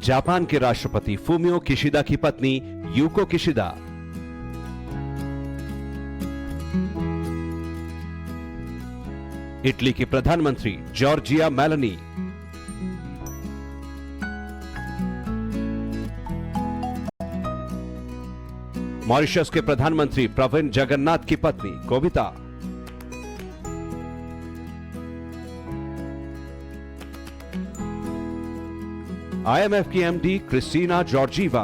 Japan के राष्ट्रपति Fumio Kishida की पत्नी यूको किशिदा। इटली की प्रधानमंत्री जॉर्जिया मेलोनी। मॉरिशस के प्रधानमंत्री प्रविंद जगन्नाथ की पत्नी कोविता। IMF की MD क्रिस्टीना जॉर्जीवा।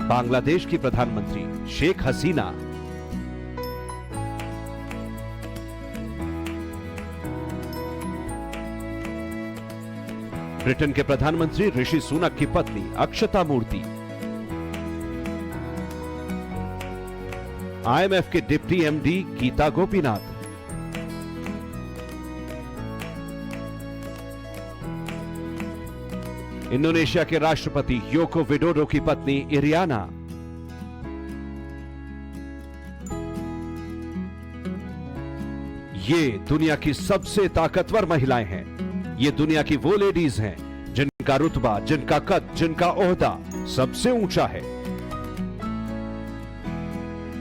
बांग्लादेश की प्रधानमंत्री शेख हसीना। ब्रिटेन के प्रधानमंत्री ऋषि सुनक की पत्नी अक्षता मूर्ति। IMF के deputy MD Gita Gopinath. Indonesia के राष्ट्रपति योको विडोडो की पत्नी इरियाना। ये दुनिया की सबसे ताकतवर महिलाएं हैं। ये दुनिया की वो लेडीज हैं जिनका रुतबा, जिनका कद, जिनका ओहदा सबसे ऊंचा है।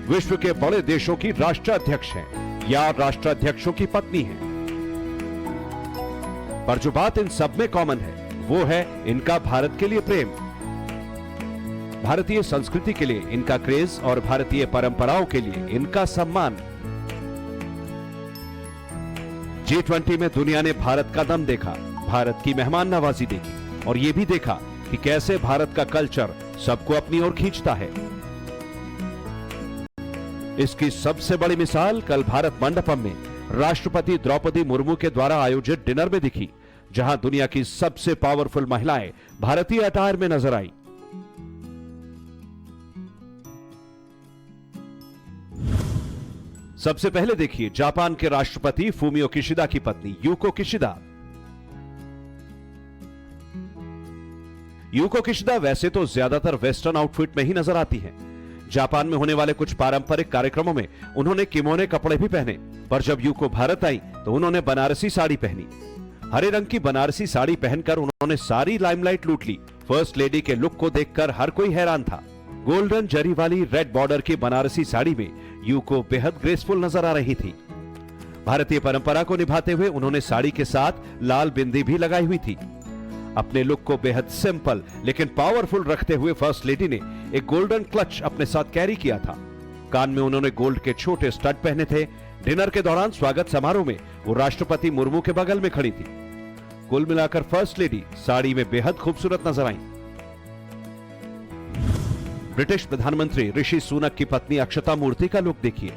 विश्व के बड़े देशों की राष्ट्राध्यक्ष हैं या राष्ट्राध्यक्षों की पत्नी हैं। पर जो बात इन सब में कॉमन है वो है इनका भारत के लिए प्रेम, भारतीय संस्कृति के लिए इनका क्रेज और भारतीय परंपराओं के लिए इनका सम्मान। G20 में दुनिया ने भारत का दम देखा, भारत की मेहमान नवाजी देखी और यह भी देखा कि कैसे भारत का कल्चर सबको अपनी ओर खींचता है। इसकी सबसे बड़ी मिसाल कल भारत मंडपम में राष्ट्रपति द्रौपदी मुर्मू के द्वारा आयोजित डिनर में दिखी, जहां दुनिया की सबसे पावरफुल महिलाएं भारतीय अटायर में नजर आई। सबसे पहले देखिए जापान के राष्ट्रपति फूमियो किशिदा की पत्नी यूको किशिदा। यूको किशिदा वैसे तो ज्यादातर वेस्टर्न आउटफिट में ही नजर आती हैं। जापान में होने वाले कुछ पारंपरिक कार्यक्रमों में उन्होंने किमोने कपड़े भी पहने, पर जब यूको भारत आई तो उन्होंने बनारसी साड़ी पहनी। हरे रंग की बनारसी साड़ी पहनकर उन्होंने सारी लाइमलाइट लूट ली। फर्स्ट लेडी के लुक को देखकर हर कोई हैरान था। गोल्डन जरी वाली रेड बॉर्डर की बनारसी साड़ी में यूको बेहद ग्रेसफुल नजर आ रही थी। भारतीय परंपरा को निभाते हुए उन्होंने साड़ी के साथ लाल बिंदी भी लगाई हुई थी। अपने लुक को बेहद सिंपल लेकिन पावरफुल रखते हुए फर्स्ट लेडी ने एक गोल्डन क्लच अपने साथ कैरी किया था। कान में उन्होंने गोल्ड के छोटे स्टड पहने थे। डिनर के दौरान स्वागत समारोह में वो राष्ट्रपति मुर्मू के बगल में खड़ी थी। कुल मिलाकर फर्स्ट लेडी साड़ी में बेहद खूबसूरत नजर आई। ब्रिटिश प्रधानमंत्री ऋषि सुनक की पत्नी अक्षता मूर्ति का लुक देखिए।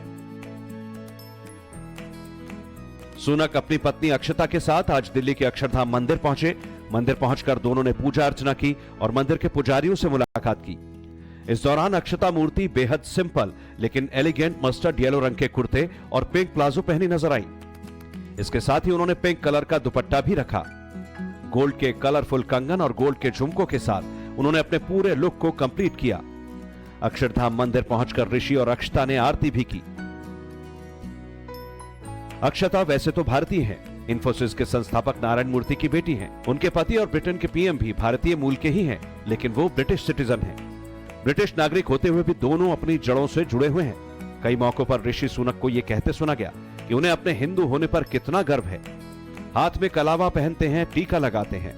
सुनक अपनी पत्नी अक्षता के साथ आज दिल्ली के अक्षरधाम मंदिर पहुंचे। मंदिर पहुंचकर दोनों ने पूजा अर्चना की और मंदिर के पुजारियों से मुलाकात की। इस दौरान अक्षता मूर्ति बेहद सिंपल लेकिन एलिगेंट मस्टर्ड येलो रंग के कुर्ते और पिंक प्लाजो पहनी नजर आई। इसके साथ ही उन्होंने पिंक कलर का दुपट्टा भी रखा। गोल्ड के कलरफुल कंगन और गोल्ड के झुमकों के साथ उन्होंने अपने पूरे लुक को कंप्लीट किया। अक्षरधाम मंदिर पहुंचकर ऋषि और अक्षता ने आरती भी की। अक्षता वैसे तो भारतीय हैं, इन्फोसिस के संस्थापक नारायण मूर्ति की बेटी हैं। उनके पति और ब्रिटेन के PM भी भारतीय मूल के ही हैं, लेकिन वो ब्रिटिश सिटीजन हैं। ब्रिटिश नागरिक होते हुए भी दोनों अपनी जड़ों से जुड़े हुए हैं। कई मौकों पर ऋषि सुनक को यह कहते सुना गया कि उन्हें अपने हिंदू होने पर कितना गर्व है। हाथ में कलावा पहनते हैं, टीका लगाते हैं।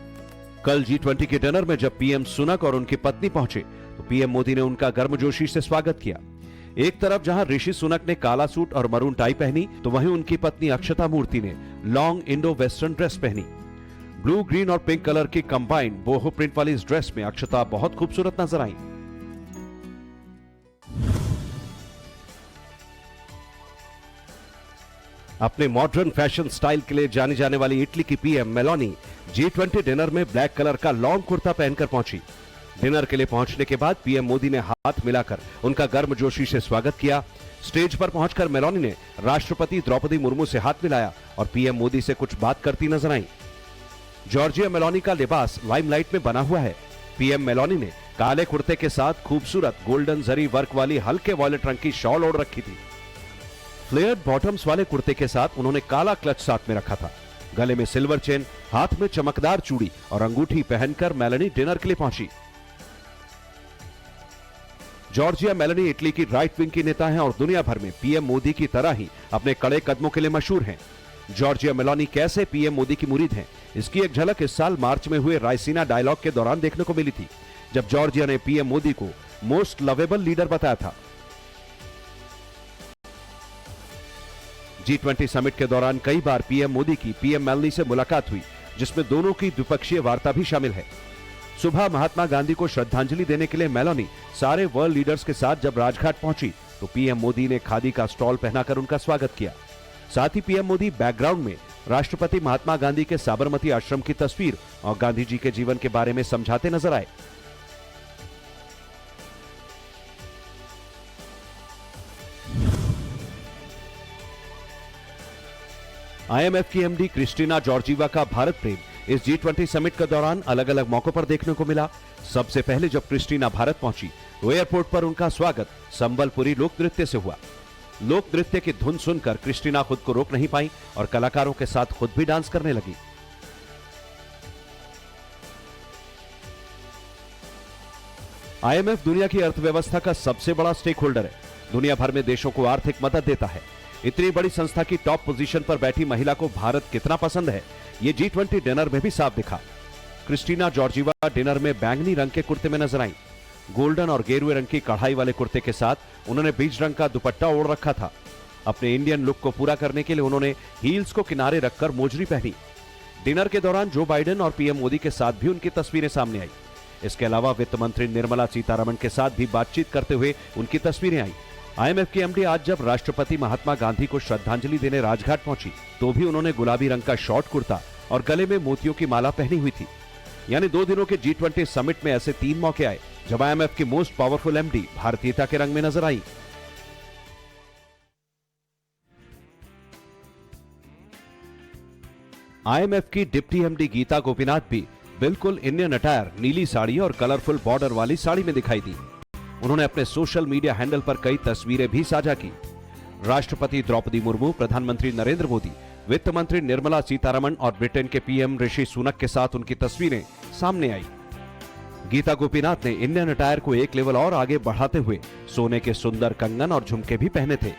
कल G20 के डिनर में जब PM सुनक और उनकी पत्नी पहुंचे तो PM मोदी ने उनका गर्मजोशी से स्वागत किया। एक तरफ जहां ऋषि सुनक ने काला सूट और मरून टाई पहनी तो वहीं उनकी पत्नी अक्षता मूर्ति ने लॉन्ग इंडो वेस्टर्न ड्रेस पहनी। ब्लू, ग्रीन और पिंक कलर की कंबाइंड बोहो प्रिंट वाली इस ड्रेस में अक्षता बहुत खूबसूरत नजर आई। अपने मॉडर्न फैशन स्टाइल के लिए जानी जाने वाली इटली की PM मेलोनी G20 डिनर में ब्लैक कलर का लॉन्ग कुर्ता पहनकर पहुंची। डिनर के लिए पहुंचने के बाद PM मोदी ने हाथ मिलाकर उनका गर्मजोशी से स्वागत किया। स्टेज पर पहुंचकर मेलोनी ने राष्ट्रपति द्रौपदी मुर्मू से हाथ मिलाया और PM मोदी से कुछ बात करती नजर आई। जॉर्जिया मेलोनी का लिबास लाइमलाइट में बना हुआ है। PM मेलोनी ने काले कुर्ते के साथ खूबसूरत गोल्डन जरी वर्क वाली हल्के वॉयलेट रंग की शॉल ओढ़ रखी थी। फ्लेयर्ड बॉटम्स वाले कुर्ते के साथ उन्होंने काला क्लच साथ में रखा था। गले में सिल्वर चेन, हाथ में चमकदार चूड़ी और अंगूठी पहनकर मेलानी डिनर के लिए पहुंची। जॉर्जिया मेलानी इटली की राइट विंग की नेता हैं और दुनिया भर में पीएम मोदी की तरह ही अपने कड़े कदमों के लिए मशहूर हैं। जॉर्जिया मेलानी कैसे पीएम मोदी की मुरीद हैं, इसकी एक झलक इस साल मार्च में हुए रायसीना डायलॉग के दौरान देखने को मिली थी, जब जॉर्जिया ने पीएम मोदी को मोस्ट लवेबल लीडर बताया था। G20 समिट के दौरान कई बार पीएम मोदी की पीएम मेलानी से मुलाकात हुई, जिसमें दोनों की द्विपक्षीय वार्ता भी शामिल है। सुबह महात्मा गांधी को श्रद्धांजलि देने के लिए मेलानी सारे वर्ल्ड लीडर्स के साथ जब राजघाट पहुंची तो पीएम मोदी ने खादी का स्टॉल पहनाकर उनका स्वागत किया। साथ ही पीएम मोदी बैकग्राउंड में राष्ट्रपति महात्मा गांधी के साबरमती आश्रम की तस्वीर और गांधी जी के जीवन के बारे में समझाते नजर आए। आईएमएफ की एमडी क्रिस्टीना जॉर्जीवा का भारत प्रेम इस G20 समिट के दौरान अलग अलग मौकों पर देखने को मिला। सबसे पहले जब क्रिस्टीना भारत पहुंची तो एयरपोर्ट पर उनका स्वागत संबलपुरी लोक नृत्य से हुआ। लोक नृत्य की धुन सुनकर क्रिस्टीना खुद को रोक नहीं पाई और कलाकारों के साथ खुद भी डांस करने लगी। आईएमएफ दुनिया की अर्थव्यवस्था का सबसे बड़ा स्टेक होल्डर है। दुनिया भर में देशों को आर्थिक मदद देता है। इतनी बड़ी संस्था की टॉप पोजीशन पर बैठी महिला को भारत कितना पसंद है, ये G20 डिनर में भी साफ दिखा। क्रिस्टीना जॉर्जीवा डिनर में बैंगनी रंग के कुर्ते में नजर आई। गोल्डन और गेरुए रंग की कढ़ाई वाले कुर्ते के साथ उन्होंने बीज रंग का दुपट्टा ओढ़ रखा था। अपने इंडियन लुक को पूरा करने के लिए उन्होंने हील्स को किनारे रखकर मोजरी पहनी। डिनर के दौरान जो बाइडेन और पीएम मोदी के साथ भी उनकी तस्वीरें सामने आई। इसके अलावा वित्त मंत्री निर्मला सीतारमण के साथ भी बातचीत करते हुए उनकी तस्वीरें आई। आईएमएफ की एमडी आज जब राष्ट्रपति महात्मा गांधी को श्रद्धांजलि देने राजघाट पहुंची तो भी उन्होंने गुलाबी रंग का शॉर्ट कुर्ता और गले में मोतियों की माला पहनी हुई थी। यानी 2 दिनों के G20 समिट में ऐसे 3 मौके आए जब आईएमएफ की मोस्ट पावरफुल एमडी भारतीयता के रंग में नजर आई। आईएमएफ की डिप्टी एमडी गीता गोपीनाथ भी बिल्कुल इंडियन अटायर, नीली साड़ी और कलरफुल बॉर्डर वाली साड़ी में दिखाई दी। उन्होंने अपने सोशल मीडिया हैंडल पर कई तस्वीरें भी साझा की। राष्ट्रपति द्रौपदी मुर्मू, प्रधानमंत्री नरेंद्र मोदी, वित्त मंत्री निर्मला सीतारमण और ब्रिटेन के पीएम ऋषि सुनक के साथ उनकी तस्वीरें सामने आई। गीता गोपीनाथ ने इंडियन अटायर को एक लेवल और आगे बढ़ाते हुए सोने के सुंदर कंगन और झुमके भी पहने थे।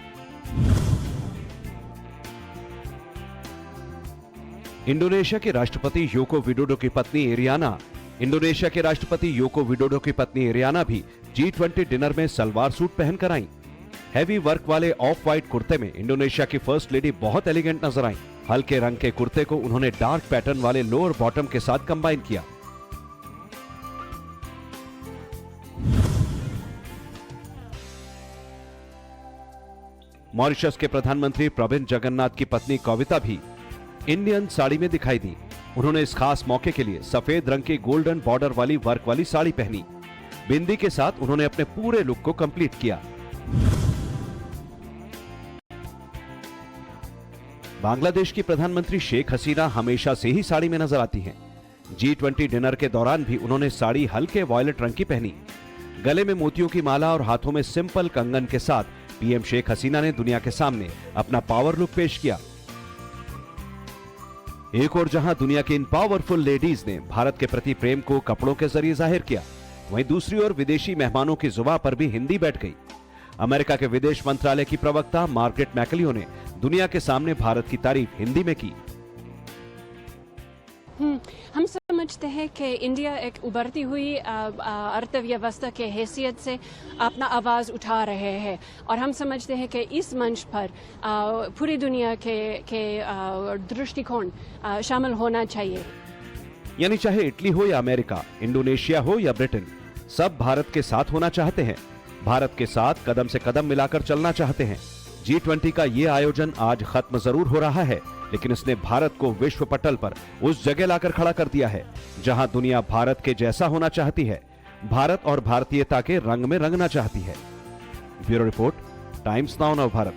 इंडोनेशिया के राष्ट्रपति योको विडोडो की पत्नी एरियाना भी G20 डिनर में सलवार सूट पहनकर आई। हैवी वर्क वाले ऑफ व्हाइट कुर्ते में इंडोनेशिया की फर्स्ट लेडी बहुत एलिगेंट नजर आई। हल्के रंग के कुर्ते को उन्होंने डार्क पैटर्न वाले लोअर बॉटम के साथ कंबाइन किया। मॉरिशस के प्रधानमंत्री प्रविंद जगन्नाथ की पत्नी कविता भी इंडियन साड़ी में दिखाई दी। उन्होंने इस खास मौके के लिए सफेद रंग की गोल्डन बॉर्डर वाली वर्क वाली साड़ी पहनी। बिंदी के साथ उन्होंने अपने पूरे लुक को कंप्लीट किया। बांग्लादेश की प्रधानमंत्री शेख हसीना हमेशा से ही साड़ी में नजर आती हैं। G20 डिनर के दौरान भी उन्होंने साड़ी हल्के वॉयलेट रंग की पहनी। गले में मोतियों की माला और हाथों में सिंपल कंगन के साथ पीएम शेख हसीना ने दुनिया के सामने अपना पावर लुक पेश किया। एक और जहां दुनिया की इन पावरफुल लेडीज ने भारत के प्रति प्रेम को कपड़ों के जरिए जाहिर किया, वहीं दूसरी ओर विदेशी मेहमानों की जुबान पर भी हिंदी बैठ गई। अमेरिका के विदेश मंत्रालय की प्रवक्ता मार्गरेट मैकलियो ने दुनिया के सामने भारत की तारीफ हिंदी में की। हम समझते हैं कि इंडिया एक उभरती हुई अर्थव्यवस्था के हैसियत से अपना आवाज़ उठा रहे हैं और हम समझते हैं कि इस मंच पर पूरी दुनिया के दृष्टिकोण शामिल होना चाहिए। यानी चाहे इटली हो या अमेरिका, इंडोनेशिया हो या ब्रिटेन, सब भारत के साथ होना चाहते हैं, भारत के साथ कदम से कदम मिलाकर चलना चाहते हैं। G20 का ये आयोजन आज खत्म जरूर हो रहा है, लेकिन इसने भारत को विश्व पटल पर उस जगह लाकर खड़ा कर दिया है जहां दुनिया भारत के जैसा होना चाहती है, भारत और भारतीयता के रंग में रंगना चाहती है। ब्यूरो रिपोर्ट, टाइम्स नाउ नव भारत।